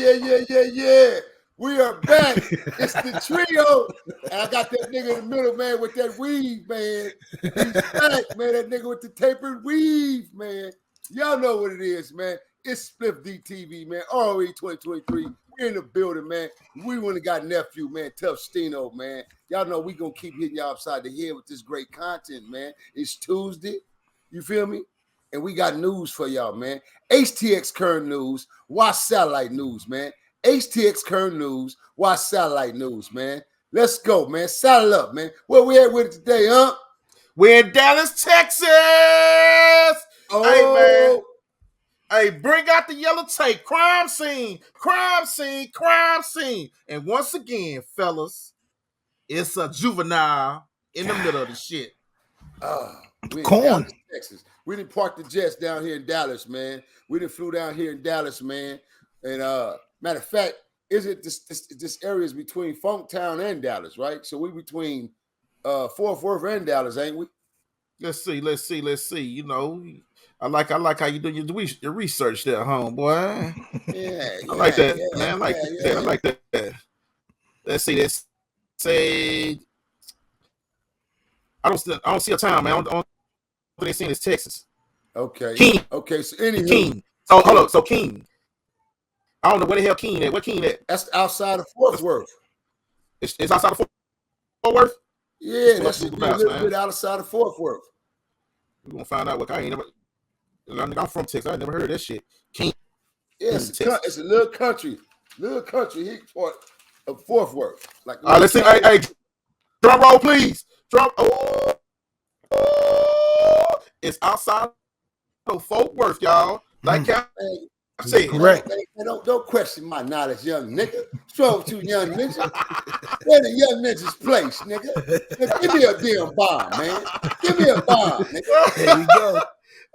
Yeah. We are back. It's the trio. And I got that nigga in the middle, man, with that weave, man. He's back, man. That nigga with the tapered weave, man. Y'all know what it is, man. It's Spliff DTV, man. R.O.E 2023. We're in the building, man. We wouldn't have got nephew, man. Tough Stino, man. Y'all know we gonna keep hitting y'all upside the head with this great content, man. It's Tuesday. You feel me? And we got news for y'all, man. HTX current news. Watch satellite news, man. HTX current news. Watch satellite news, man. Let's go, man. Saddle up, man. Where we at with it today, huh? We're in Dallas, Texas. Oh. Hey, man. Hey, bring out the yellow tape. Crime scene. And once again, fellas, it's a juvenile in the middle of the shit. We in Dallas, Texas. We didn't park the jets down here in Dallas, man. We didn't flew down here in Dallas, man. And matter of fact, is it this area is between Funktown and Dallas, right? So we between Fort Worth and Dallas, ain't we? Let's see. You know, I like how you do your research there, homeboy. Yeah, I like that, man. I like that. Let's see this. Say, I don't see a time, man. I don't think they seen this Texas. Okay. King. Okay. So anywho, King. So hold up. So King. I don't know where the hell King at. Where King at? That's outside of Fort Worth. It's outside of Fort Worth. Yeah, that's a little bit outside of Fort Worth. We're gonna find out what I ain't never. I'm from Texas. I never heard of that shit. King. Yeah, it's a little country here of Fort Worth. Like, let's see. Hey, drum roll, please. Drum. It's outside of Fort Worth, y'all. Like I said, correct. Don't question my knowledge, young nigga. Strong to young ninja. Where the young ninjas place, nigga? Give me a damn bomb, man. Give me a bomb, nigga. There you go.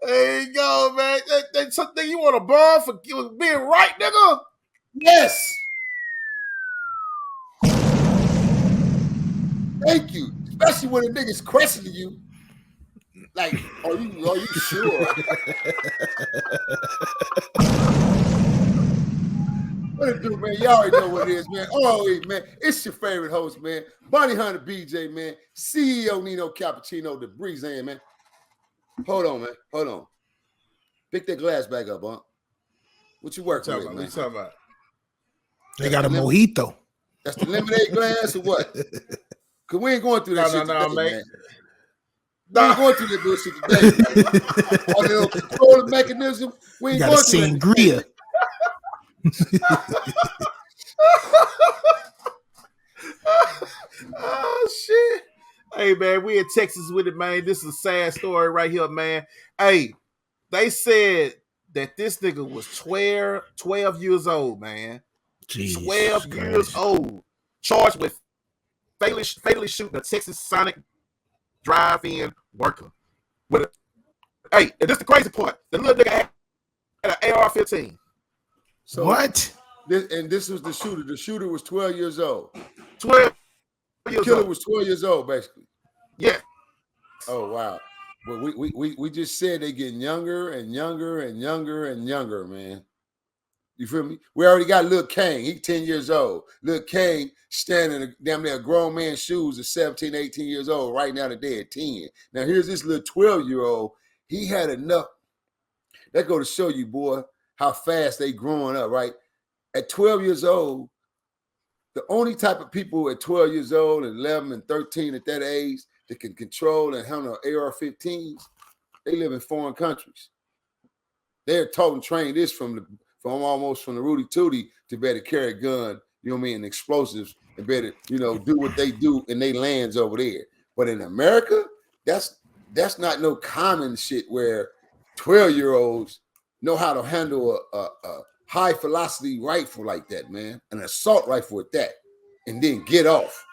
There you go, man. That's something you want a bomb for being right, nigga? Yes. Thank you. Especially when a nigga's questioning you. Like, are you sure? What it do, man? Y'all already know what it is, man. R.O.E, man. It's your favorite host, man. Bonnie Hunter BJ, man. CEO Nino Cappucino, the breeze in, man. Hold on, man. Hold on. Pick that glass back up, huh? What you working with, man? What you talking about? They got a mojito. That's the lemonade glass or what? Because we ain't going through that shit today, man. We ain't going through that bullshit today, man. All that controlling mechanism, we ain't going through that. Oh shit. Hey man, we in Texas with it, man. This is a sad story right here, man. Hey, they said that this nigga was 12 years old, man. Jeez, 12 years old. Charged with fatally shooting a Texas Sonic drive-in worker. Hey, and this the crazy part. The little nigga had an AR-15. So what? This was the shooter. The shooter was 12 years old. 12 years old. The killer was 12 years old, basically. Yeah. Oh, wow. Well, we just said they getting younger and younger and younger and younger, man. You feel me? We already got Lil Kane. He 10 years old. Lil Kane standing damn near a grown man's shoes at 17, 18 years old. Right now today at 10. Now here's this little 12-year-old. He had enough. That go to show you, boy, how fast they growing up, right? At 12 years old, the only type of people at 12 years old and 11 and 13 at that age that can control and handle AR-15s, they live in foreign countries. They're taught and trained this from almost from the Rudy Tooty to better carry a gun, you know what I mean, and explosives, and better, do what they do in their lands over there. But in America, that's not no common shit where 12-year-olds know how to handle a high velocity rifle like that, man, an assault rifle at that, and then get off.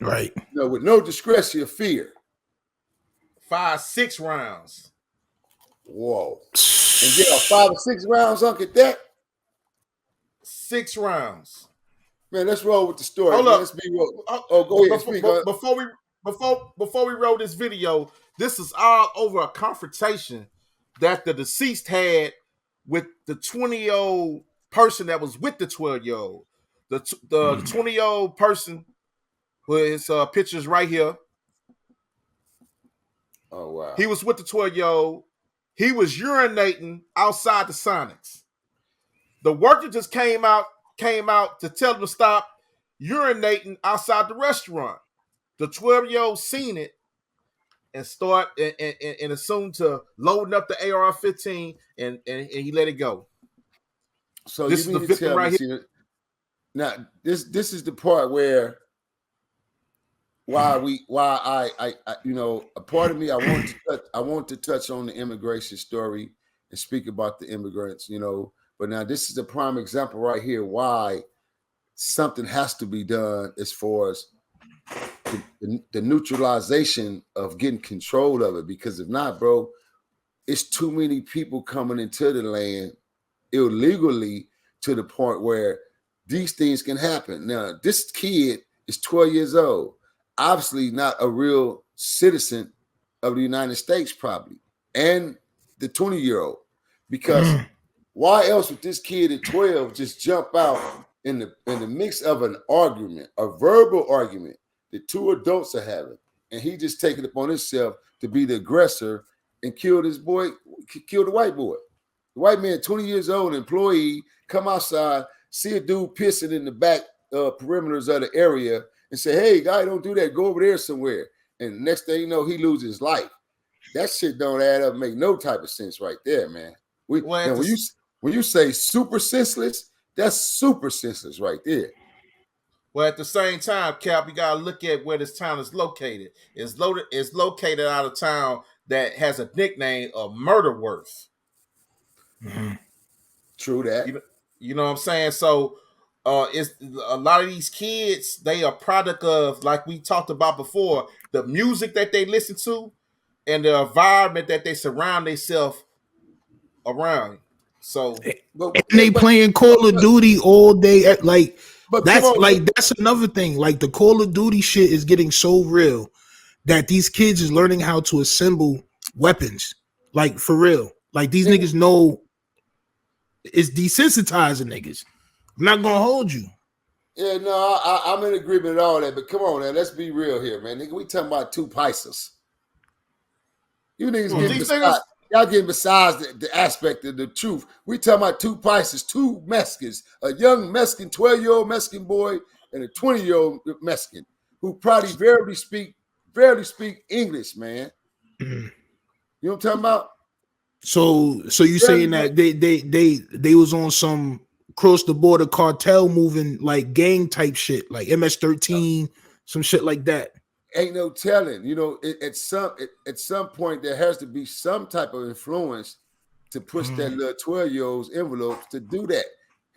Right. With no discretion or fear. 5-6 rounds. Whoa. And get 5 or 6 rounds, at that? 6 rounds. Man, let's roll with the story. Hold up. Let's be roll. Oh, go ahead. Before we roll this video, this is all over a confrontation that the deceased had with the 20-year-old person that was with the 12-year-old. The 20-year-old person with his pictures right here. Oh wow. He was with the 12-year-old. He was urinating outside the Sonics. The worker just came out to tell him to stop urinating outside the restaurant. The 12-year-old seen it and and assumed to loading up the AR-15 and he let it go. So This you is the mean to victim tell me, right here. now this is the part where why I you know, a part of me I want to touch on the immigration story and speak about the immigrants, you know, but now this is a prime example right here why something has to be done as far as the neutralization of getting control of it, because if not, bro, it's too many people coming into the land illegally to the point where these things can happen. Now, this kid is 12 years old, obviously not a real citizen of the United States, probably, and the 20-year-old, because why else would this kid at 12 just jump out in the mix of an argument, a verbal argument that two adults are having, and he just take it upon himself to be the aggressor and kill this boy, kill the white boy. The white man, 20 years old, employee, come outside, see a dude pissing in the back perimeters of the area and say, hey, guy, don't do that. Go over there somewhere. And the next thing you know, he loses his life. That shit don't add up, make no type of sense right there, man. Now, when you say super senseless, that's super senseless right there. Well, at the same time, Cap, you gotta look at where this town is located. It's located out of town that has a nickname of Murderworth. True that. You know what I'm saying? So it's a lot of these kids, they are product of, like we talked about before, the music that they listen to and the environment that they surround themselves around. So and they playing Call of Duty all day. Like that's another thing. Like the Call of Duty shit is getting so real that these kids is learning how to assemble weapons. Like for real. Like these niggas know it's desensitizing niggas. I'm not gonna hold you. Yeah, no, I'm in agreement with all that, but come on, man, let's be real here, man. Nigga, we talking about two Pisces. You niggas getting beside, y'all getting besides the aspect of the truth. We talking about two Pisces, two Mexicans, a young Mexican, 12-year-old Mexican boy, and a 20-year-old Mexican who probably barely speak English, man. You know what I'm talking about? So you saying that they was on some cross the border cartel moving like gang type shit, like MS-13, some shit like that. Ain't no telling. You know, at some point there has to be some type of influence to push that little 12-year-old's envelopes to do that.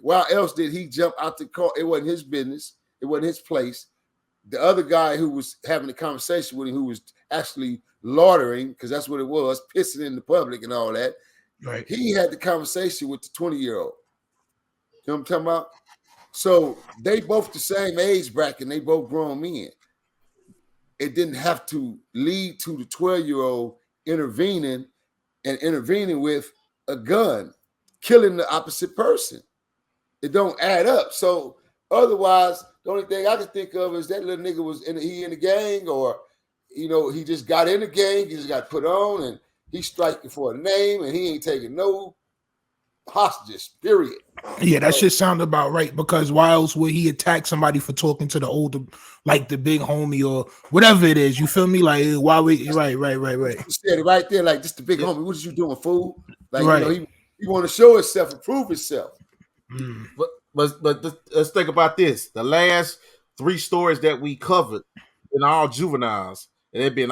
Why else did he jump out the car? It wasn't his business. It wasn't his place. The other guy who was having a conversation with him, who was actually laudering, because that's what it was, pissing in the public and all that. Right. He had the conversation with the 20-year-old. You know what I'm talking about? So they both the same age bracket, and they both grown men. It didn't have to lead to the 12-year-old intervening with a gun, killing the opposite person. It don't add up. So otherwise, the only thing I can think of is that little nigga was in the gang, or you know, he just got in the gang, he just got put on, and he's striking for a name, and he ain't taking no hostages, period. Yeah, that shit sounded about right, because why else would he attack somebody for talking to the older, like the big homie or whatever it is? You feel me? Like why we right. You said it right there, like just the big homie. What is you doing, fool? Like right. You know, he want to show himself and prove himself. But let's think about this. The last 3 stories that we covered been all juveniles, and they've been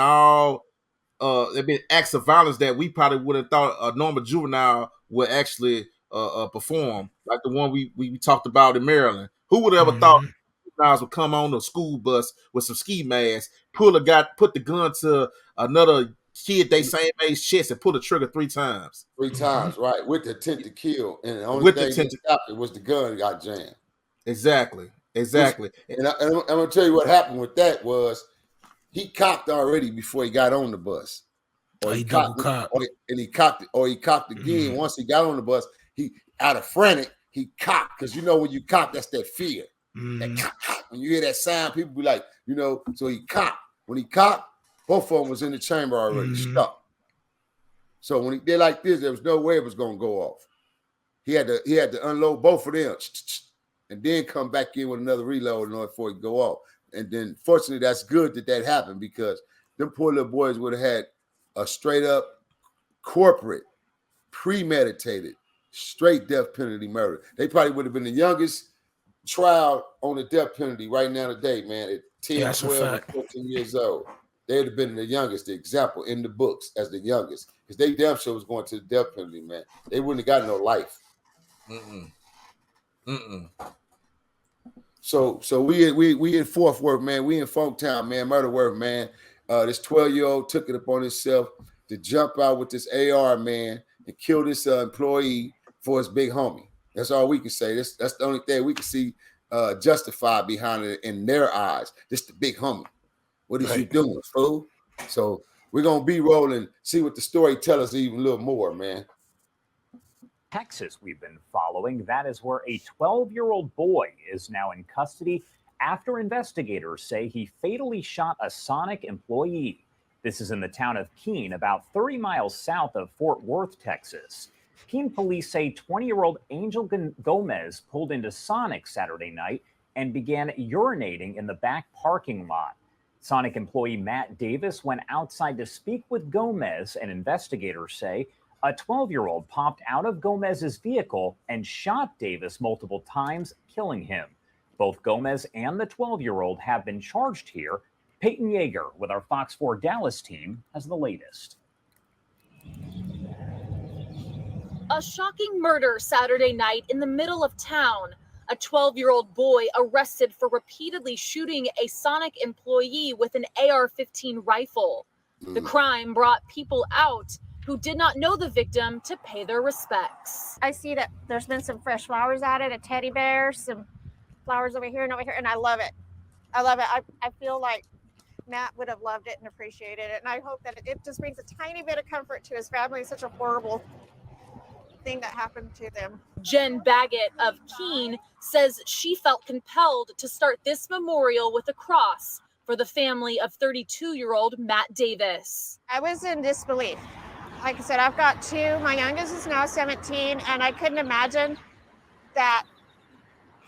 acts of violence that we probably would have thought a normal juvenile would actually perform, like the one we talked about in Maryland. Who would have ever thought juveniles would come on a school bus with some ski masks, put the gun to another kid they same age chest and pull the trigger 3 times? 3 times, right, with the intent to kill, and the only thing that stopped it was the gun got jammed. Exactly. And I'm gonna tell you what happened with that was he cocked already before he got on the bus, or he cocked again once he got on the bus. He out of frantic, he cocked, because you know when you cock, that's that fear. That cock. When you hear that sound, people be like, so he cocked. When he cocked, both of them was in the chamber already, stuck. So when he did like this, there was no way it was gonna go off. He had to unload both of them and then come back in with another reload in order for it to go off. And then fortunately, that's good that happened, because them poor little boys would have had a straight up corporate, premeditated, straight death penalty murder. They probably would have been the youngest trial on the death penalty right now today, man, at 10, 12, and 14 years old. They'd have been the youngest, the example in the books as the youngest, because they damn sure was going to the death penalty, man. They wouldn't have got no life. So we in Fort Worth, man. We in Funktown, man. Murder Worth, man. This 12-year-old took it upon himself to jump out with this AR, man, and kill this employee for his big homie. That's all we can say. That's the only thing we can see justified behind it in their eyes. Just the big homie. What is you doing, fool? So we're gonna be rolling, see what the story tells us even a little more, man. Texas we've been following. That is where a 12-year-old boy is now in custody after investigators say he fatally shot a Sonic employee. This is in the town of Keene, about 30 miles south of Fort Worth, Texas. Keene police say 20-year-old Angel Gomez pulled into Sonic Saturday night and began urinating in the back parking lot. Sonic employee Matt Davis went outside to speak with Gomez, and investigators say a 12-year-old popped out of Gomez's vehicle and shot Davis multiple times, killing him. Both Gomez and the 12-year-old have been charged here. Peyton Yeager with our Fox 4 Dallas team has the latest. A shocking murder Saturday night in the middle of town. A 12-year-old boy arrested for repeatedly shooting a Sonic employee with an AR-15 rifle. The crime brought people out who did not know the victim to pay their respects. I see that there's been some fresh flowers added, a teddy bear, some flowers over here and over here, and I love it. I love it. I feel like Matt would have loved it and appreciated it, and I hope that it just brings a tiny bit of comfort to his family. It's such a horrible thing that happened to them. Jen Baggett of Keene says she felt compelled to start this memorial with a cross for the family of 32-year-old Matt Davis. I was in disbelief. Like I said, I've got two. My youngest is now 17, and I couldn't imagine that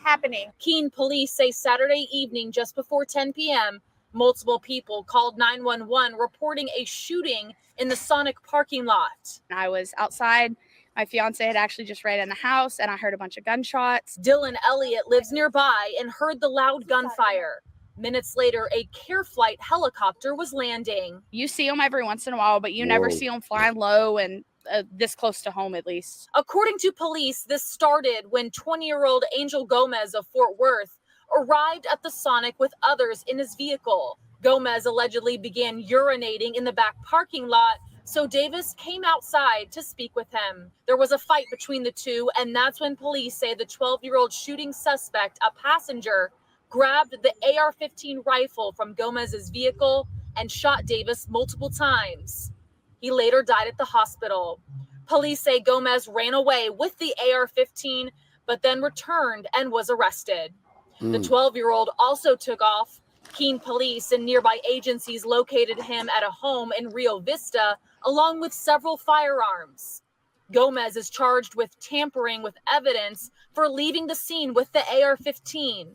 happening. Keene police say Saturday evening, just before 10 p.m., multiple people called 911 reporting a shooting in the Sonic parking lot. I was outside. My fiance had actually just ran in the house, and I heard a bunch of gunshots. Dylan Elliott lives nearby and heard the loud gunfire. Minutes later, a care flight helicopter was landing. You see them every once in a while, but you never see them flying low and this close to home, at least. According to police, this started when 20-year-old Angel Gomez of Fort Worth arrived at the Sonic with others in his vehicle. Gomez allegedly began urinating in the back parking lot, so Davis came outside to speak with him. There was a fight between the two, and that's when police say the 12-year-old shooting suspect, a passenger, grabbed the AR-15 rifle from Gomez's vehicle and shot Davis multiple times. He later died at the hospital. Police say Gomez ran away with the AR-15, but then returned and was arrested. The 12-year-old also took off. Keene police and nearby agencies located him at a home in Rio Vista, along with several firearms. Gomez is charged with tampering with evidence for leaving the scene with the AR-15.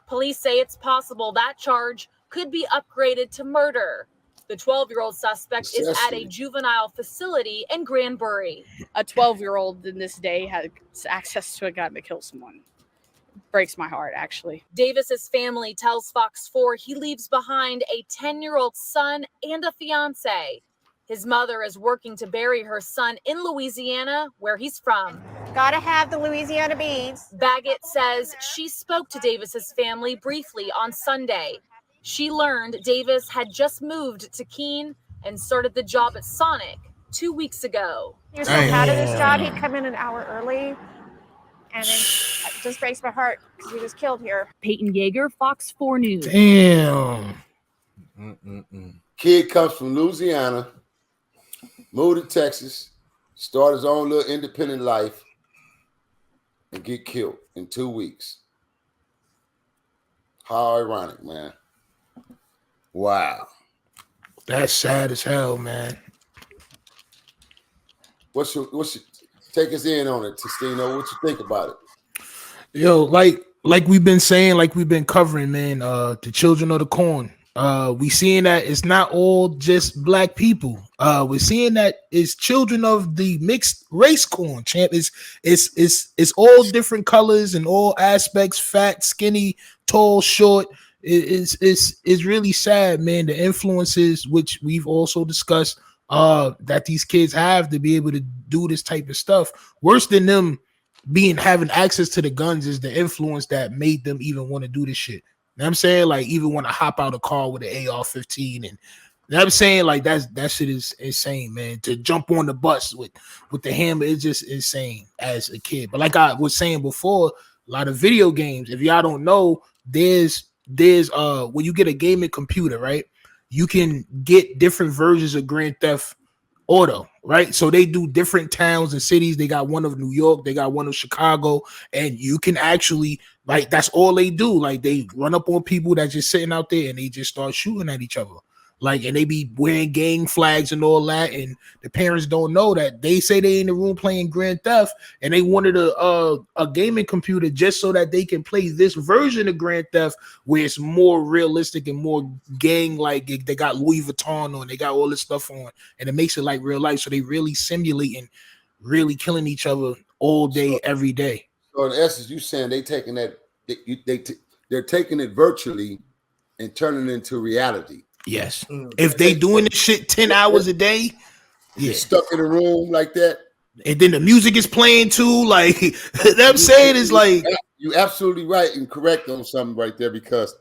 Police say it's possible that charge could be upgraded to murder. The 12-year-old suspect is at a juvenile facility in Granbury. A 12-year-old in this day has access to a gun to kill someone. Breaks my heart, actually. Davis's family tells Fox 4 he leaves behind a 10-year-old son and a fiance. His mother is working to bury her son in Louisiana, where he's from. Gotta have the Louisiana beans. Baggett says she spoke to Davis's family briefly on Sunday. She learned Davis had just moved to Keene and started the job at Sonic 2 weeks ago. He was so proud of his job. He'd come in an hour early. And then it just breaks my heart because he was killed here. Peyton Yeager, Fox 4 News. Damn. Kid comes from Louisiana, moved to Texas, started his own little independent life, and get killed in 2 weeks. How ironic, man. Wow. That's sad as hell, man. What's your take us in on it, Testino? What you think about it? Yo, like we've been saying, like we've been covering, man, the children of the corn. We seeing that it's not all just black people. We're seeing that it's children of the mixed race corn, champ. It's all different colors and all aspects, fat, skinny, tall, short. It's really sad, man. The influences which we've also discussed that these kids have to be able to do this type of stuff. Worse than them having access to the guns is the influence that made them even want to do this shit. You know what I'm saying? Like even want to hop out a car with an AR-15 and you know what I'm saying? Like that shit is insane, man. To jump on the bus with the hammer is just insane as a kid. But like I was saying before, a lot of video games, if y'all don't know, there's when you get a gaming computer, right? You can get different versions of Grand Theft Auto, right? So they do different towns and cities. They got one of New York, they got one of Chicago, and you can actually, like, that's all they do. Like, they run up on people that's just sitting out there and they just start shooting at each other. Like, and they be wearing gang flags and all that, and the parents don't know that. They say they in the room playing Grand Theft, and they wanted a gaming computer just so that they can play this version of Grand Theft where it's more realistic and more gang like. They got Louis Vuitton on, they got all this stuff on, and it makes it like real life. So they really simulating, really killing each other all day, every day. So in essence, you saying they taking that they're taking it virtually and turning it into reality. Yes. If they doing this shit 10 hours a day, you're stuck in a room like that. And then the music is playing too. Like that I'm saying is like you're absolutely right and correct on something right there, because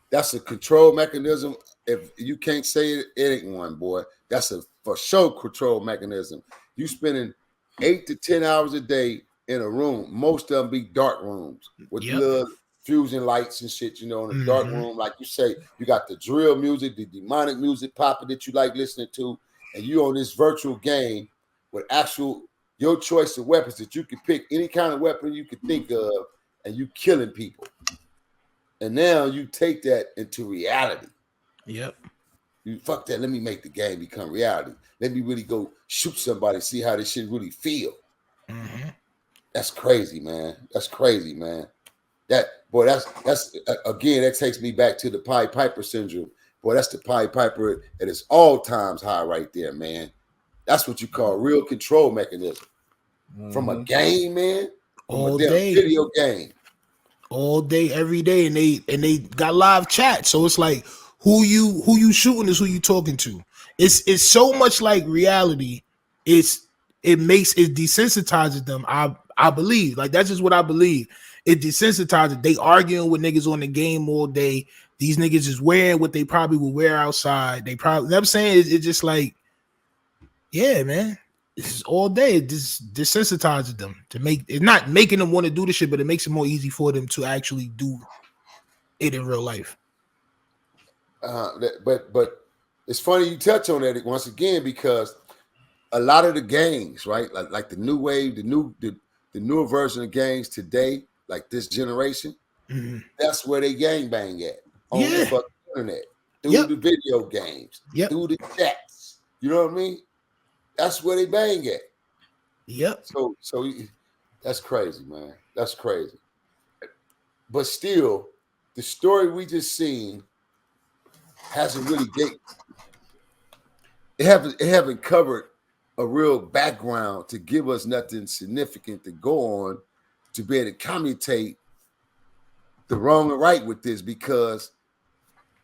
that's a control mechanism. If you can't say it ain't one, boy. That's a for sure control mechanism. You spending 8 to 10 hours a day in a room. Most of them be dark rooms with little fusion lights and shit, you know, in a dark room. Like you say, you got the drill music, the demonic music popping that you like listening to, and you on this virtual game with actual your choice of weapons that you can pick any kind of weapon you could think of, and you killing people. And now you take that into reality. Yep. You fuck that. Let me make the game become reality. Let me really go shoot somebody, see how this shit really feel. That's crazy, man. That's crazy, man. That's again, that takes me back to the Pied Piper syndrome. Boy, that's the Pied Piper at its all times high right there, man. That's what you call real control mechanism. From a game, man. All day. Video game. All day, every day. And they got live chat. So it's like who you shooting is who you talking to. It's so much like reality. It desensitizes them. I believe. Like that's just what I believe. It desensitizes. They arguing with niggas on the game all day. These niggas is wearing what they probably would wear outside. They probably, you know what I'm saying, it's just like, yeah, man. This is all day. It just desensitizes them to make it's not making them want to do this shit, but it makes it more easy for them to actually do it in real life. But it's funny you touch on that once again, because a lot of the games, right, like the new wave, the newer version of games today, like this generation, that's where they gang bang at on the fucking internet, through the video games, through the chats. You know what I mean? That's where they bang at. Yep. So that's crazy, man. That's crazy. But still, the story we just seen hasn't really it haven't covered a real background to give us nothing significant to go on to be able to commutate the wrong and right with this, because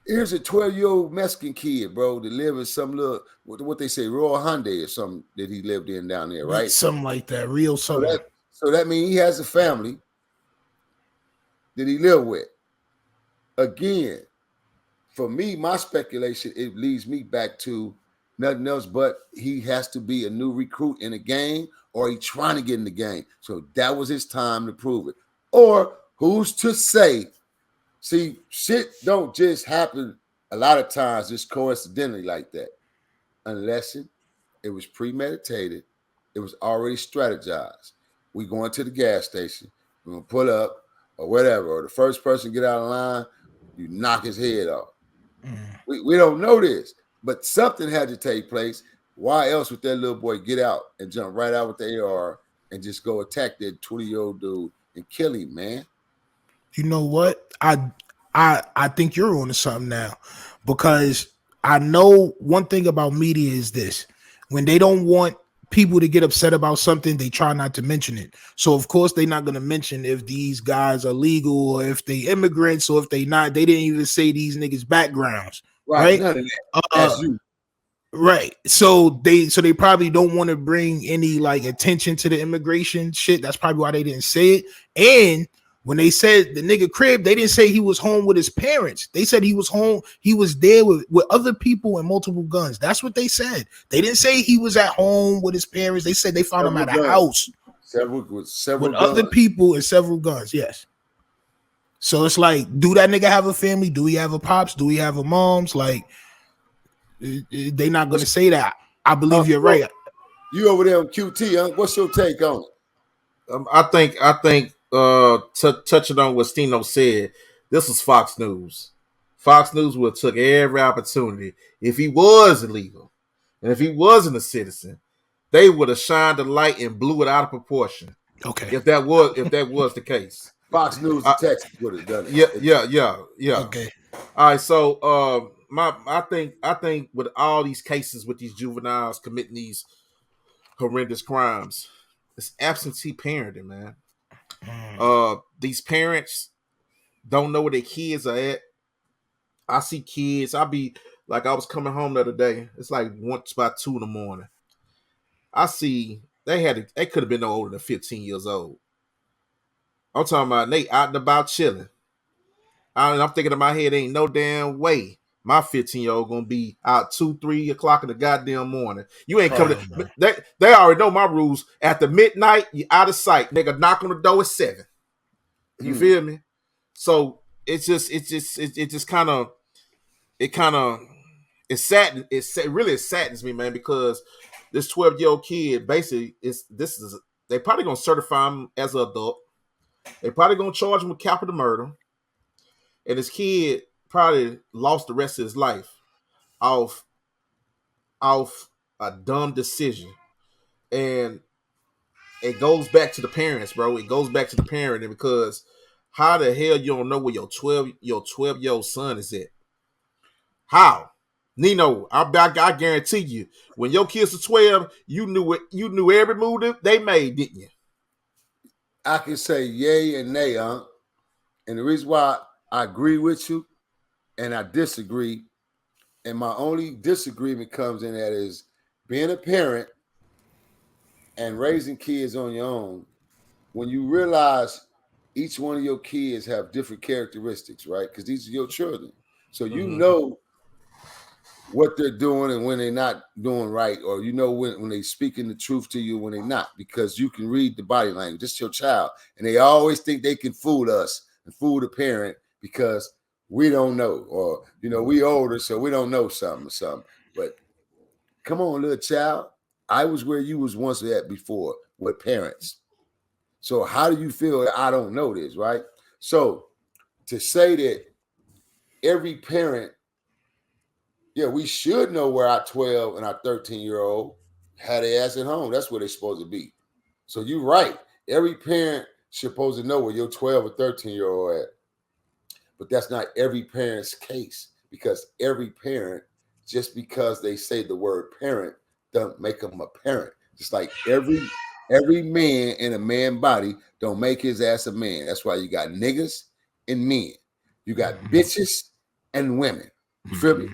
here's a 12-year-old Mexican kid, bro, that live in some little, what they say, Royal Hyundai or something that he lived in down there, right? Something like that, real something. So that means he has a family that he live with. Again, for me, my speculation, it leads me back to nothing else but he has to be a new recruit in the game, or he trying to get in the game. So that was his time to prove it. Or who's to say? See, shit don't just happen a lot of times just coincidentally like that. Unless it was premeditated, it was already strategized. we going to the gas station. We're gonna pull up or whatever, or the first person get out of line, you knock his head off. We don't know this, but something had to take place. Why else would that little boy get out and jump right out with the AR and just go attack that 20-year-old dude and kill him, man? You know what? I think you're on to something now, because I know one thing about media is this: when they don't want people to get upset about something, they try not to mention it. So of course they're not going to mention if these guys are legal or if they immigrants or if they not. They didn't even say these niggas' backgrounds, right? None of that. That's you. Right. So they probably don't want to bring any like attention to the immigration shit. That's probably why they didn't say it. And when they said the nigga crib, they didn't say he was home with his parents. They said he was home. He was there with other people and multiple guns. That's what they said. They didn't say he was at home with his parents. They said they found him at a house with other people and several guns. Yes. So it's like, do that nigga have a family? Do he have a pops? Do he have a moms? Like, they not going to say that. I believe you're right. You over there on QT, huh? What's your take on it? I think touching on what Stino said, this was Fox News. Fox News would have took every opportunity. If he was illegal and if he wasn't a citizen, they would have shined the light and blew it out of proportion. Okay. If that was the case. Fox News and Texas would have done it. Yeah. Okay. All right, so I think with all these cases with these juveniles committing these horrendous crimes, it's absentee parenting, man. These parents don't know where their kids are at. I see kids. I was coming home the other day. It's like once by 2 in the morning. I see they could have been no older than 15 years old. I'm talking about they out and about chilling. I'm thinking in my head, ain't no damn way my 15-year-old gonna be out 2-3 o'clock in the goddamn morning. You ain't coming. They already know my rules. After midnight, you out of sight. Nigga, knock on the door at 7. You feel me? So it really saddens me, man, because this 12-year-old kid basically they probably gonna certify him as an adult. They probably gonna charge him with capital murder. And his kid probably lost the rest of his life off a dumb decision. And it goes back to the parents, bro. It goes back to the parent, because how the hell you don't know where your 12-year-old son is at? How? Nino, I guarantee you, when your kids were 12, you knew every move that they made, didn't you? I can say yay and nay, huh? And the reason why I agree with you and I disagree, and my only disagreement comes in that is being a parent and raising kids on your own. When you realize each one of your kids have different characteristics, right? Because these are your children. So you know what they're doing and when they're not doing right, or you know when they're speaking the truth to you when they're not, because you can read the body language. It's your child. And they always think they can fool us and fool the parent because we don't know, or, we older, so we don't know something or something. But come on, little child. I was where you was once at before with parents. So how do you feel that I don't know this, right? So to say that every parent, we should know where our 12 and our 13-year-old had their ass at home. That's where they're supposed to be. So you're right. Every parent should supposed to know where your 12 or 13-year-old at. But that's not every parent's case, because every parent, just because they say the word parent, don't make them a parent. Just like every man in a man body don't make his ass a man. That's why you got niggas and men. You got bitches and women. You feel me?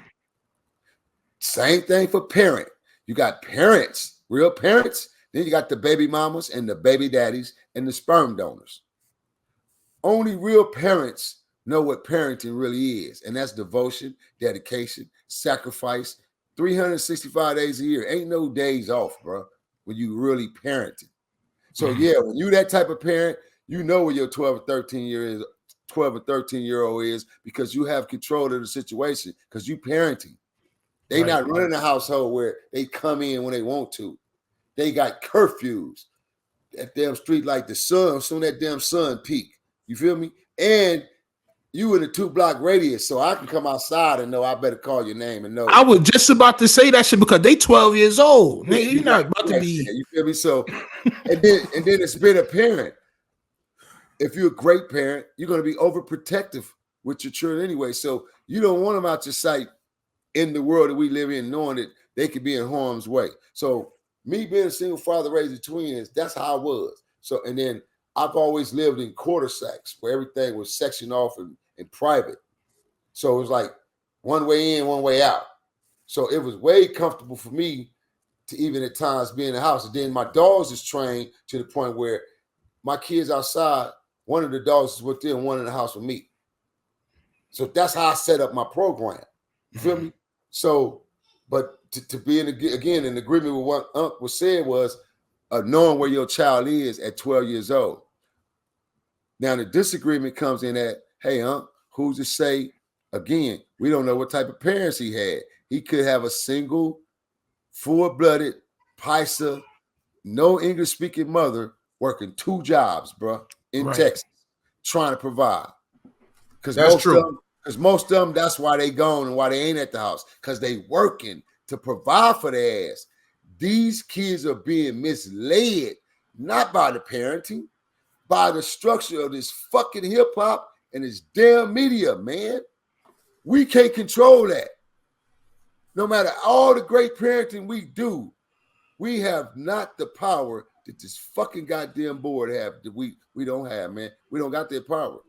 Same thing for parent. You got parents, real parents. Then you got the baby mamas and the baby daddies and the sperm donors. Only real parents know what parenting really is. And that's devotion, dedication, sacrifice, 365 days a year. Ain't no days off, bro, when you really parenting. So when you that type of parent, you know where your 12 or 13-year-old is, because you have control of the situation, because you parenting. They not running a household where they come in when they want to. They got curfews. that damn street like the sun, soon that damn sun peak. You feel me? And you in a 2-block radius, so I can come outside and know I better call your name and know. I was just about to say that shit because they 12 years old. Nigga, you're not about to be. You feel me? So, and then it's been a parent. If you're a great parent, you're going to be overprotective with your children anyway. So you don't want them out your sight in the world that we live in, knowing that they could be in harm's way. So me being a single father raising twins, that's how I was. So, and then I've always lived in quarter sacks where everything was sectioned off and private. So it was like one way in, one way out. So it was way comfortable for me to even at times be in the house. And then my dogs is trained to the point where my kids outside, one of the dogs is with them, one in the house with me. So that's how I set up my program. You feel me? So, but to be in agreement with what Unc was said was knowing where your child is at 12 years old. Now the disagreement comes in at, hey, Unc, who's to say, again, we don't know what type of parents he had. He could have a single, full-blooded, Paisa, no English-speaking mother working 2 jobs, bro, in Texas, trying to provide. Because most of them, that's why they gone and why they ain't at the house, because they working to provide for their ass. These kids are being misled, not by the parenting, by the structure of this fucking hip-hop and this damn media, man. We can't control that. No matter all the great parenting we do, we have not the power that this fucking goddamn board have that we don't have, man. We don't got that power.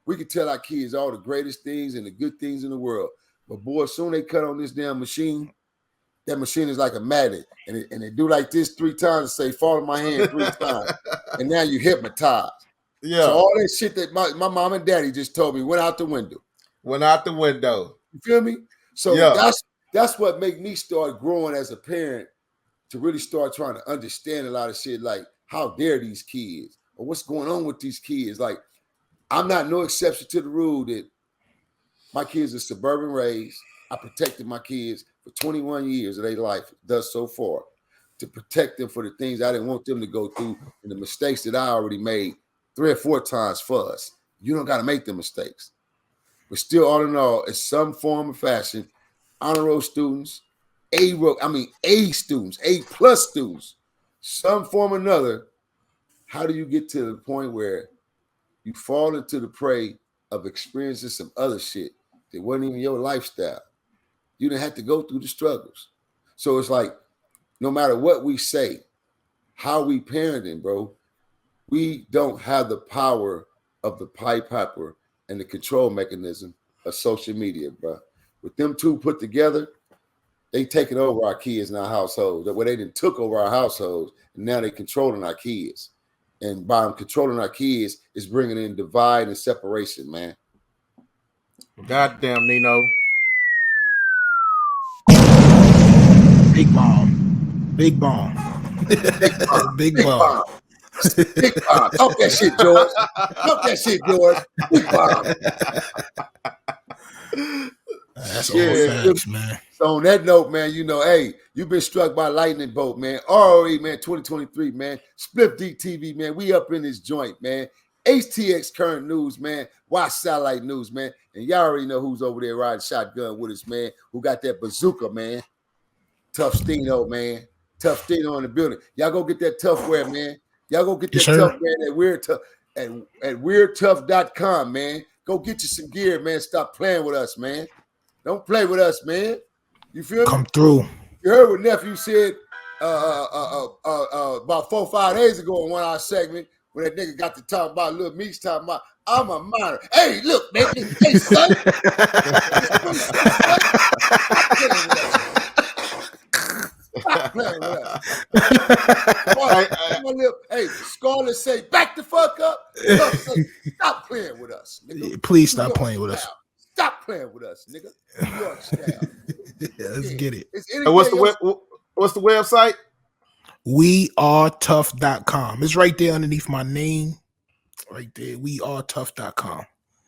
We can tell our kids all the greatest things and the good things in the world. But boy, as soon as they cut on this damn machine, that machine is like a magnet. And they do like this 3 times and say, fall in my hand 3 times. And now you hypnotized. Yeah. So all that shit that my mom and daddy just told me went out the window. Went out the window. You feel me? So that's what made me start growing as a parent, to really start trying to understand a lot of shit, like how dare these kids, or what's going on with these kids. Like, I'm not no exception to the rule that my kids are suburban raised. I protected my kids for 21 years of their life, thus so far, to protect them for the things I didn't want them to go through and the mistakes that I already made 3 or 4 times for us. You don't got to make the mistakes. But still, all in all, in some form or fashion, honor roll students, A students, A+ students, some form or another, how do you get to the point where you fall into the prey of experiencing some other shit that wasn't even your lifestyle? You didn't have to go through the struggles. So it's like, no matter what we say, how we parenting, bro, we don't have the power of the Pied Piper and the control mechanism of social media, bro. With them two put together, they taking over our kids in our households. That way they done took over our households, and now they controlling our kids. And by them controlling our kids, it's bringing in divide and separation, man. Goddamn, Nino. Big bomb. Big bomb. Big bomb. Big bomb. Talk that shit, George. Talk that shit, George. Big bomb. That's all facts, man. So on that note, man, you know, hey, you've been struck by lightning bolt, man. R.O.E, man, 2023, man. Split DTV, man. We up in this joint, man. HTX Current News, man. Watch Satellite News, man. And y'all already know who's over there riding shotgun with us, man. Who got that bazooka, man. Tough Stino, man. Tough Stino in the building. Y'all go get that tough wear, man. Y'all go get that tough wear at Weird Tough at weirdtough.com, man. Go get you some gear, man. Stop playing with us, man. Don't play with us, man. You feel me? Come through. You heard what nephew said about 4 or 5 days ago in one of our segment when that nigga got to talk about Lil Meeks talking about I'm a minor. Hey, look, man. Hey, son. Stop playing with us. Hey, Scarlett say, back the fuck up. Say, stop playing with us, nigga. Please stop playing with us. Stop playing with us, nigga. New York style. Let's get it. What's the website? wearetough.com. It's right there underneath my name. Right there. wearetough.com.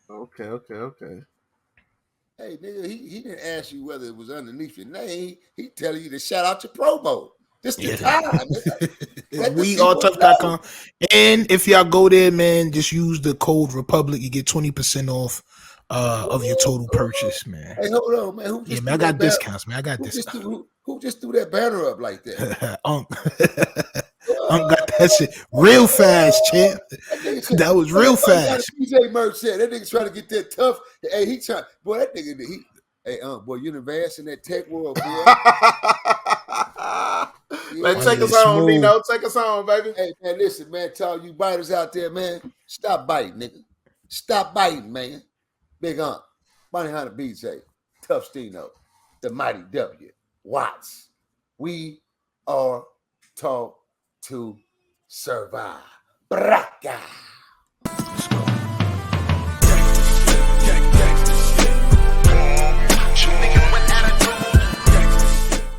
Okay. Hey, nigga, he didn't ask you whether it was underneath your name. He telling you to shout out your promo. This the time. WeAreTough.com. And if y'all go there, man, just use the code Republic. You get 20% off of your total purchase, man. Hey, hold on, man. Who just I got discounts, man. I got this. Who just threw that banner up like that? Unk got that shit real fast, champ. That was real fast. PJ merch said that nigga trying to get that tough. Hey, he trying. Boy, that nigga. Hey, boy, you invest in that tech world, boy. Let's take us on, Nino. Take us on, baby. Hey, man, listen, man. To all you biters out there, man, stop biting, nigga. Stop biting, man. Big Unc, Money Hunter BJ, Tough Stino, the Mighty W, Watts. We are taught to survive. Braka.